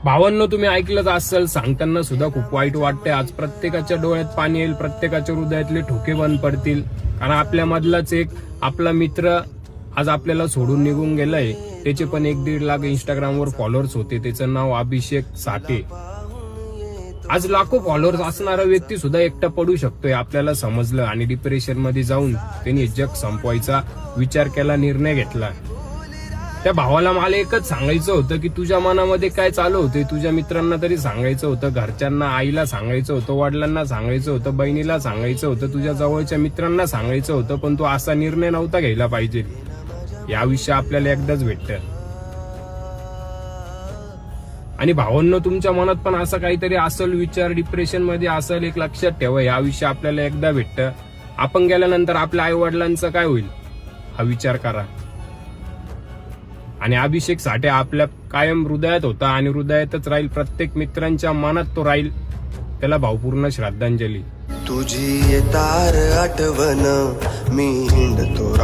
भावांनो, तुम्ही ऐकलंच असेल, सांगताना सुद्धा खूप वाईट वाटतंय. आज प्रत्येकाच्या डोळ्यात पाणी येईल, प्रत्येकाच्या हृदयातले ठोके बंद पडतील. कारण आपल्या मधलाच एक आपला मित्र आज आपल्याला सोडून निघून गेलाय. त्याचे पण 1-1.5 लाख इंस्टाग्रामवर फॉलोअर्स होते. त्याचं नाव अभिषेक साठे. आज लाखो फॉलोअर्स असणारा व्यक्ती सुद्धा एकटा पडू शकतोय आपल्याला समजलं, आणि डिप्रेशन मध्ये जाऊन त्यांनी जग संपवायचा विचार केला, निर्णय घेतला. त्या भावाला मला एकच सांगायचं होतं की तुझ्या मनामध्ये काय चालू होते, तुझ्या मित्रांना तरी सांगायचं होतं, घरच्यांना, आईला सांगायचं होतं, वडिलांना सांगायचं होतं, बहिणीला सांगायचं होतं, तुझ्या जवळच्या मित्रांना सांगायचं होतं. पण तू असा निर्णय नव्हता घ्यायला पाहिजे. या आयुष्य आपल्याला एकदाच भेटतं. आणि भावांनो, तुमच्या मनात पण असं काहीतरी असेल, विचार डिप्रेशन मध्ये असेल, एक लक्षात ठेवा, या आयुष्य आपल्याला एकदा भेटतं. आपण गेल्यानंतर आपल्या आई वडिलांचं काय होईल हा विचार करा. आणि अभिषेक साठे आपल्या कायम हृदयात होता आणि हृदयातच राहील, प्रत्येक मित्रांच्या मनात तो राहील. त्याला भावपूर्ण श्रद्धांजली. तुझी तार आठवण मी हिंडतो